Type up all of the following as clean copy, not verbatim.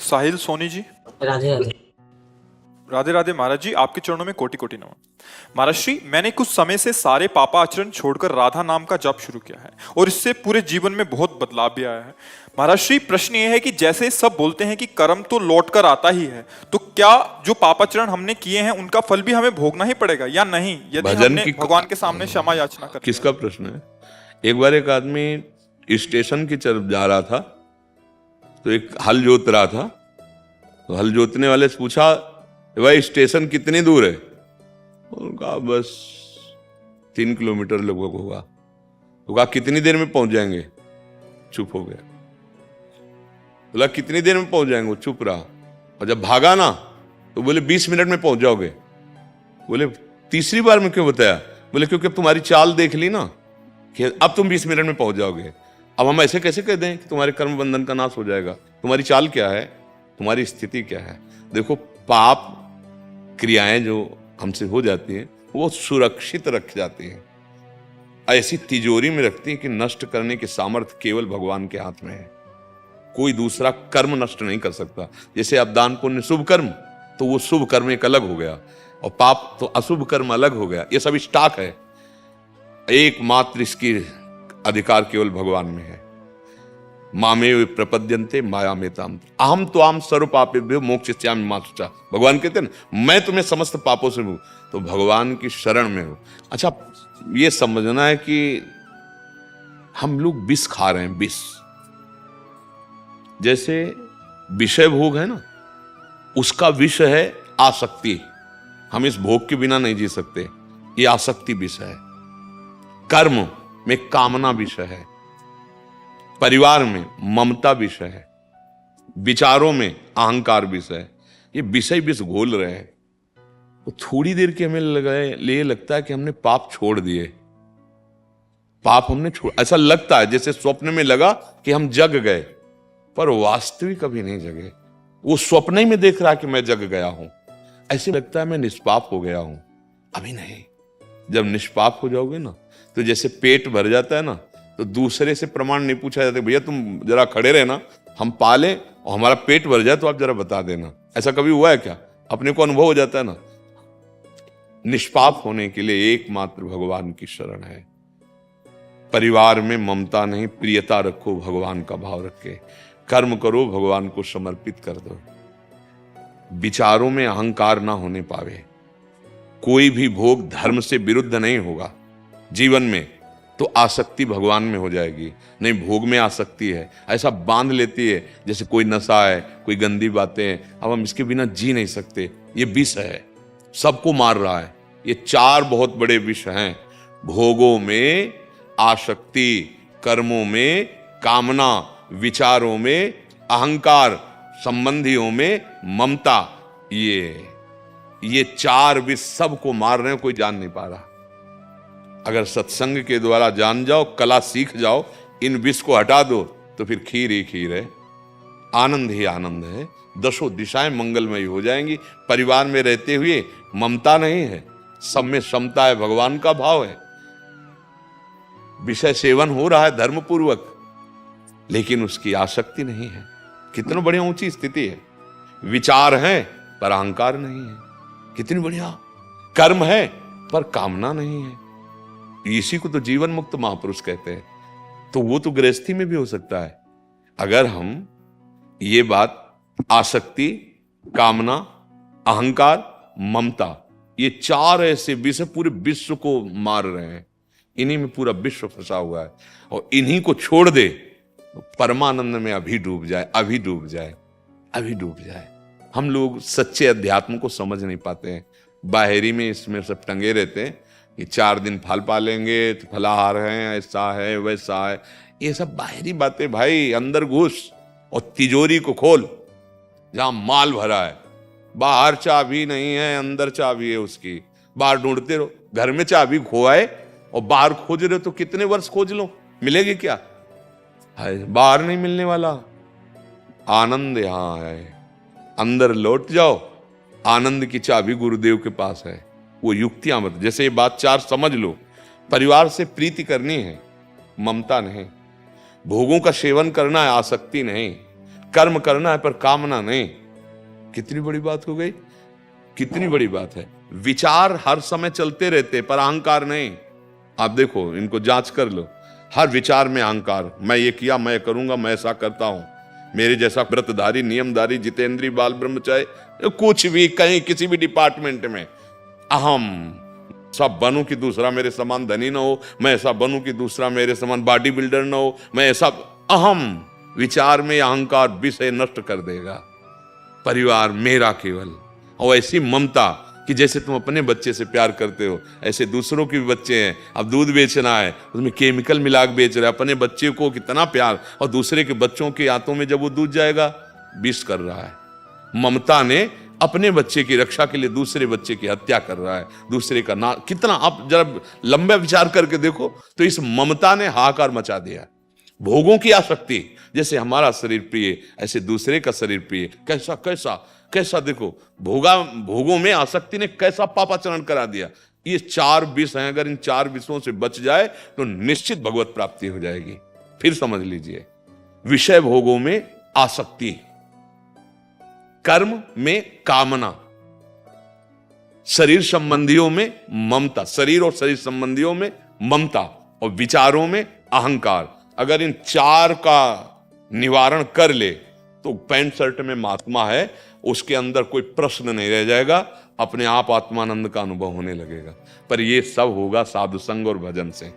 साहिल सोनी जी। राधे राधे। राधे राधे महाराज जी, आपके चरणों में कोटि कोटि नमन। महाराज श्री, मैंने कुछ समय से सारे पापाचरण छोड़कर राधा नाम का जप शुरू किया है और इससे पूरे जीवन में बहुत बदलाव भी आया है। महाराज श्री, प्रश्न ये है कि जैसे सब बोलते हैं कि कर्म तो लौट कर आता ही है, तो क्या जो पापाचरण हमने किए हैं उनका फल भी हमें भोगना ही पड़ेगा या नहीं, यदि हमने भगवान के सामने क्षमा याचना कर? किसका प्रश्न है? एक बार एक आदमी स्टेशन की तरफ जा रहा था, तो एक हल जोत रहा था, तो हल जोतने वाले से पूछा, भाई स्टेशन कितनी दूर है? उनका बस 3 किलोमीटर लगभग होगा। तो कहा कितनी देर में पहुंच जाएंगे? चुप हो गया। बोला कितनी देर में पहुंच जाएंगे? चुप रहा। और जब भागा ना तो बोले 20 मिनट में पहुंच जाओगे। बोले तीसरी बार में क्यों बताया? बोले क्योंकि अब तुम्हारी चाल देख ली ना कि अब तुम 20 मिनट में पहुंच जाओगे। अब हम ऐसे कैसे कह दें कि तुम्हारे कर्म बंधन का नाश हो जाएगा? तुम्हारी चाल क्या है, तुम्हारी स्थिति क्या है? देखो, पाप क्रियाएं जो हमसे हो जाती हैं वो सुरक्षित रख जाती हैं, ऐसी तिजोरी में रखती हैं कि नष्ट करने की सामर्थ्य केवल भगवान के हाथ में है। कोई दूसरा कर्म नष्ट नहीं कर सकता। जैसे अब दान पुण्य शुभ कर्म, तो वो शुभ कर्म एक अलग हो गया और पाप तो अशुभ कर्म अलग हो गया। ये सब स्टॉक है, एकमात्र इसकी अधिकार केवल भगवान में है। मामेव प्रपद्यन्ते मायामेताम अहम त्वाम सर्व पापेभ्यो मोक्षयिष्यामि मा शुचा। भगवान कहते हैं ना, मैं तुम्हें समस्त पापों से हूं, तो भगवान की शरण में हो। अच्छा, ये समझना है कि हम लोग विष खा रहे हैं, विष। जैसे विषय भोग है ना, उसका विष है आसक्ति। हम इस भोग के बिना नहीं जी सकते, ये आसक्ति विषय है। कर्म में कामना विषय है, परिवार में ममता विषय है, विचारों में अहंकार विषय है। ये विषय विष घोल रहे हैं। तो थोड़ी देर के हमें लिए लगता है कि हमने पाप छोड़ दिए, पाप हमने छोड़, ऐसा लगता है जैसे स्वप्न में लगा कि हम जग गए, पर वास्तविक कभी नहीं जगे। वो स्वप्न ही में देख रहा है कि मैं जग गया हूं, ऐसे लगता है मैं निष्पाप हो गया हूं। अभी नहीं। जब निष्पाप हो जाओगे ना, तो जैसे पेट भर जाता है ना, तो दूसरे से प्रमाण नहीं पूछा जाता, भैया तुम जरा खड़े रहना, हम पालें और हमारा पेट भर जाए तो आप जरा बता देना। ऐसा कभी हुआ है क्या? अपने को अनुभव हो जाता है ना। निष्पाप होने के लिए एकमात्र भगवान की शरण है। परिवार में ममता नहीं, प्रियता रखो, भगवान का भाव रखे। कर्म करो, भगवान को समर्पित कर दो। विचारों में अहंकार ना होने पावे। कोई भी भोग धर्म से विरुद्ध नहीं होगा जीवन में, तो आसक्ति भगवान में हो जाएगी। नहीं, भोग में आसक्ति है, ऐसा बांध लेती है जैसे कोई नशा है, कोई गंदी बातें हैं, अब हम इसके बिना जी नहीं सकते। ये विष है, सबको मार रहा है। ये 4 बहुत बड़े विष हैं, भोगों में आसक्ति, कर्मों में कामना, विचारों में अहंकार, संबंधियों में ममता। ये 4 विष सबको मार रहे हैं, कोई जान नहीं पा रहा। अगर सत्संग के द्वारा जान जाओ, कला सीख जाओ, इन विष को हटा दो, तो फिर खीर ही खीर है, आनंद ही आनंद है। 10 दिशाएं मंगलमयी हो जाएंगी। परिवार में रहते हुए ममता नहीं है, सब में समता है, भगवान का भाव है। विषय सेवन हो रहा है धर्मपूर्वक, लेकिन उसकी आसक्ति नहीं है। कितना बढ़िया ऊंची स्थिति है। विचार है पर अहंकार नहीं है, कितनी बढ़िया। कर्म है पर कामना नहीं है। इसी को तो जीवन मुक्त महापुरुष कहते हैं। तो वो तो गृहस्थी में भी हो सकता है। अगर हम ये बात आसक्ति, कामना, अहंकार, ममता, ये 4 ऐसे विषय पूरे विश्व को मार रहे हैं, इन्हीं में पूरा विश्व फंसा हुआ है, और इन्हीं को छोड़ दे तो परमानंद में अभी डूब जाए, अभी डूब जाए, अभी डूब जाए। हम लोग सच्चे अध्यात्म को समझ नहीं पाते हैं। बाहरी में इसमें सब टंगे रहते हैं कि 4 दिन फल पालेंगे तो फलाहार है, ऐसा है, वैसा है। ये सब बाहरी बातें भाई। अंदर घुस और तिजोरी को खोल, जहां माल भरा है। बाहर चाबी नहीं है, अंदर चाबी है उसकी। बाहर ढूंढते रहो, घर में चाबी खोआए और बाहर खोज रहे हो तो कितने वर्ष खोज लो, मिलेगी क्या? बाहर नहीं मिलने वाला। आनंद यहां है, अंदर लौट जाओ। आनंद की चाबी गुरुदेव के पास है। वो युक्तियां मत, जैसे ये बात 4 समझ लो। परिवार से प्रीति करनी है, ममता नहीं। भोगों का सेवन करना है, आसक्ति नहीं। कर्म करना है पर कामना नहीं। कितनी बड़ी बात हो गई, कितनी बड़ी बात है। विचार हर समय चलते रहते पर अहंकार नहीं। आप देखो, इनको जांच कर लो, हर विचार में अहंकार। मैं ये किया, मैं करूंगा, मैं ऐसा करता हूं, मेरे जैसा व्रतधारी, नियमधारी, जितेंद्रीय, बाल ब्रह्मचारी, कुछ भी कहीं किसी भी डिपार्टमेंट में अहम। सब बनूं कि दूसरा मेरे समान धनी ना हो, मैं ऐसा बनूं कि दूसरा मेरे समान बॉडी बिल्डर ना हो, मैं ऐसा। अहम विचार में अहंकार विषय नष्ट कर देगा। परिवार मेरा केवल, और ऐसी ममता कि जैसे तुम अपने बच्चे से प्यार करते हो ऐसे दूसरों के भी बच्चे हैं। अब दूध बेचना है, उसमें केमिकल मिला के बेच रहा है, अपने बच्चे को कितना प्यार, और दूसरे के बच्चों के हाथों में जब वो दूध जाएगा विष कर रहा है। ममता ने अपने बच्चे की रक्षा के लिए दूसरे बच्चे की हत्या कर रहा है, दूसरे का ना। कितना आप जरा लंबा विचार करके देखो तो इस ममता ने हाहाकार मचा दिया। भोगों की आसक्ति, जैसे हमारा शरीर प्रिय ऐसे दूसरे का शरीर प्रिय। कैसा कैसा कैसा देखो, भोगों में आसक्ति ने कैसा पापाचरण करा दिया। ये 4 विष हैं, अगर इन 4 विषयों से बच जाए तो निश्चित भगवत प्राप्ति हो जाएगी। फिर समझ लीजिए, विषय भोगों में आसक्ति, कर्म में कामना, शरीर संबंधियों में ममता, शरीर और शरीर संबंधियों में ममता, और विचारों में अहंकार। अगर इन 4 का निवारण कर ले तो पैंट शर्ट में महात्मा है, उसके अंदर कोई प्रश्न नहीं रह जाएगा, अपने आप आत्मानंद का अनुभव होने लगेगा। पर यह सब होगा साधु संग और भजन से।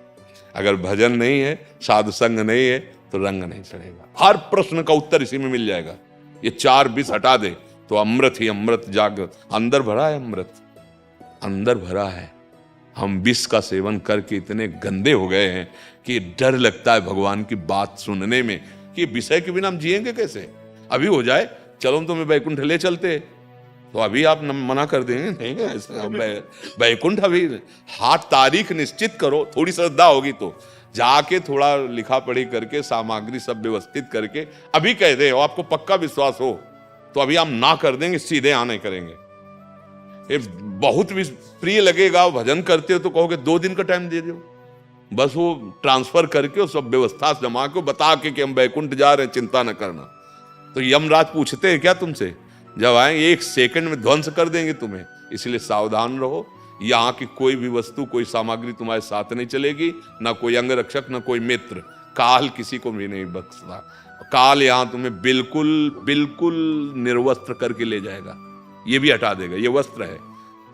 अगर भजन नहीं है, साधु संग नहीं है, तो रंग नहीं चढ़ेगा। हर प्रश्न का उत्तर इसी में मिल जाएगा। ये 4 विष हटा दे तो अमृत ही अमृत, जागृत अंदर भरा है, अमृत अंदर भरा है। हम विष का सेवन करके इतने गंदे हो गए हैं कि डर लगता है भगवान की बात सुनने में कि विषय के बिना हम जिएंगे कैसे। अभी हो जाए चलो तुम्हें बैकुंठ ले चलते, तो अभी आप मना कर देंगे नहीं, बैकुंठ अभी हाथ तारीख निश्चित करो, थोड़ी श्रद्धा होगी तो जाके थोड़ा लिखा पढ़ी करके सामग्री सब व्यवस्थित करके अभी कह दे, और आपको पक्का विश्वास हो तो अभी हम ना कर देंगे, सीधे आने करेंगे। ये बहुत भी प्रिय लगेगा, भजन करते हो तो कहोगे 2 दिन का टाइम दे दो, बस वो ट्रांसफर करके और सब व्यवस्था जमा के बता के कि हम बैकुंठ जा रहे हैं, चिंता न करना। तो यमराज पूछते हैं क्या तुमसे, जब आएंगे 1 सेकंड में ध्वंस कर देंगे तुम्हें। इसलिए सावधान रहो, यहाँ की कोई भी वस्तु, कोई सामग्री तुम्हारे साथ नहीं चलेगी, ना कोई अंग रक्षक, ना कोई मित्र। काल किसी को भी नहीं बख्शता। काल यहाँ तुम्हें बिल्कुल बिल्कुल निर्वस्त्र करके ले जाएगा, ये भी हटा देगा। ये वस्त्र है,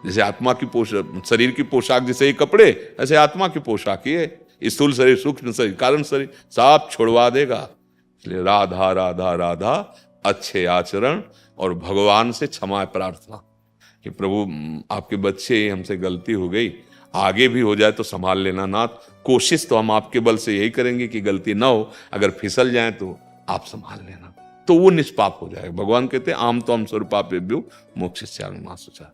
जैसे आत्मा की पोशाक, शरीर की पोशाक जैसे ये कपड़े, ऐसे आत्मा की पोशाक ये स्थूल शरीर, सूक्ष्म शरीर, कारण शरीर सब छुड़वा देगा। इसलिए राधा राधा राधा, अच्छे आचरण और भगवान से क्षमा प्रार्थना कि प्रभु आपके बच्चे, हमसे गलती हो गई, आगे भी हो जाए तो संभाल लेना नाथ। कोशिश तो हम आपके बल से यही करेंगे कि गलती ना हो, अगर फिसल जाए तो आप संभाल लेना, तो वो निष्पाप हो जाएगा। भगवान कहते हैं आम तो हम स्वरूपापेभ्यो मोक्षयिष्यामि मा शुचः।